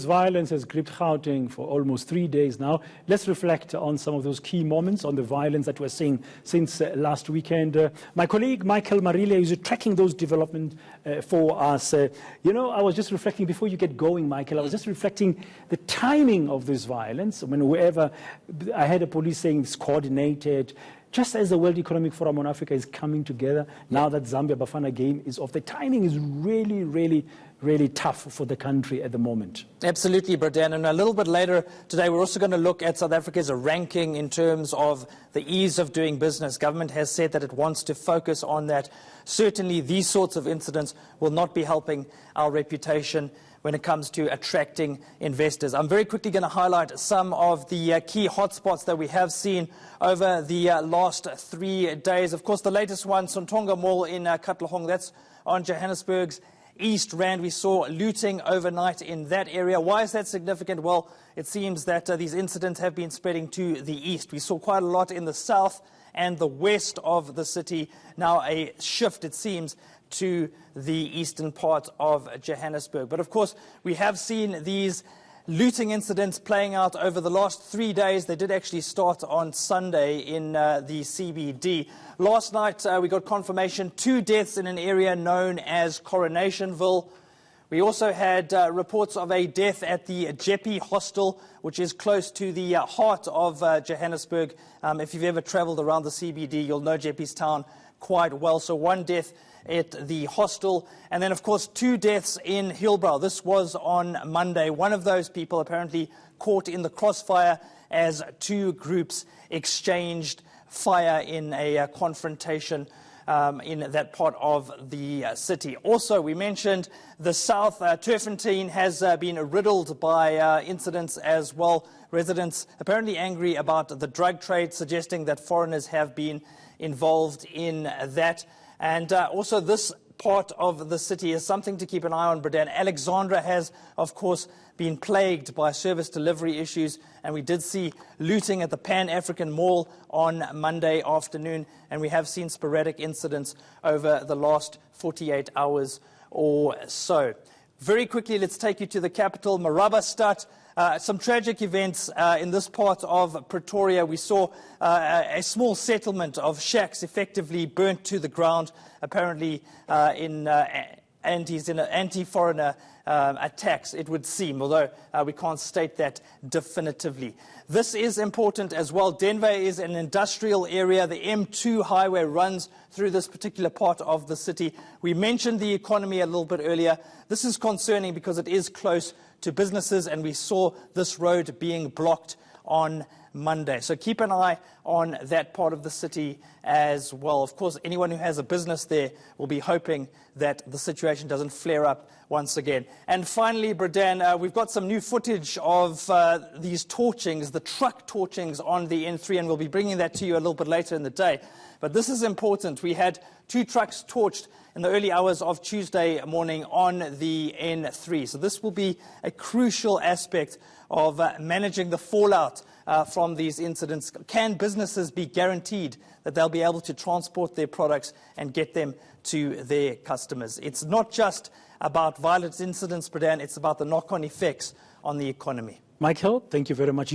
Violence has gripped Gauteng for almost 3 days now. Let's reflect on some of those key moments on the violence that we're seeing since last weekend. My colleague Michael Marilia is tracking those developments for us. I was just reflecting before you get going, Michael. I was just reflecting the timing of this violence. I mean, wherever I had a police saying it's coordinated. Just as the World Economic Forum on Africa is coming together, now that Zambia Bafana game is off, the timing is really tough for the country at the moment. Absolutely, Bradan. And a little bit later today, we're also going to look at South Africa's ranking in terms of the ease of doing business. Government has said that it wants to focus on that. Certainly, these sorts of incidents will not be helping our reputation when it comes to attracting investors. I'm very quickly going to highlight some of the key hotspots that we have seen over the last 3 days. Of course, the latest one, Sontonga Mall in Katlehong, that's on Johannesburg's East Rand. We saw looting overnight in that area. Why is that significant? Well, it seems that these incidents have been spreading to the east. We saw quite a lot in the south and the west of the city. Now a shift, it seems, to the eastern part of Johannesburg. But of course, we have seen these looting incidents playing out over the last 3 days. They did actually start on Sunday in the CBD. Last night, we got confirmation, 2 deaths in an area known as Coronationville. We also had reports of a death at the Jeppe Hostel, which is close to the heart of Johannesburg. If you've ever traveled around the CBD, you'll know Jeppe's town quite well. So 1 death at the hostel, and then of course 2 deaths in Hillbrow. This was on Monday. One of those people apparently caught in the crossfire as 2 groups exchanged fire in a confrontation in that part of the city. Also, we mentioned the south. Turffontein has been riddled by incidents as well. Residents apparently angry about the drug trade, suggesting that foreigners have been involved in that. And also this part of the city is something to keep an eye on, Bradan. Alexandra has, of course, been plagued by service delivery issues, and we did see looting at the Pan-African Mall on Monday afternoon, and we have seen sporadic incidents over the last 48 hours or so. Very quickly, let's take you to the capital, Marabastad. Some tragic events in this part of Pretoria. We saw a small settlement of shacks effectively burnt to the ground, apparently in anti-foreigner attacks, it would seem, although we can't state that definitively. This is important as well. Denver is an industrial area. The M2 highway runs through this particular part of the city. We mentioned the economy a little bit earlier. This is concerning because it is close to businesses, and we saw this road being blocked on Monday. So keep an eye on that part of the city as well. Of course, anyone who has a business there will be hoping that the situation doesn't flare up once again. And finally, Bradan, we've got some new footage of these torchings, the truck torchings on the N3, and we'll be bringing that to you a little bit later in the day. But this is important. We had 2 trucks torched in the early hours of Tuesday morning on the N3. So this will be a crucial aspect of managing the fallout from these incidents. Can businesses be guaranteed that they'll be able to transport their products and get them to their customers? It's not just about violent incidents, Bradan, it's about the knock-on effects on the economy. Michael, thank you very much.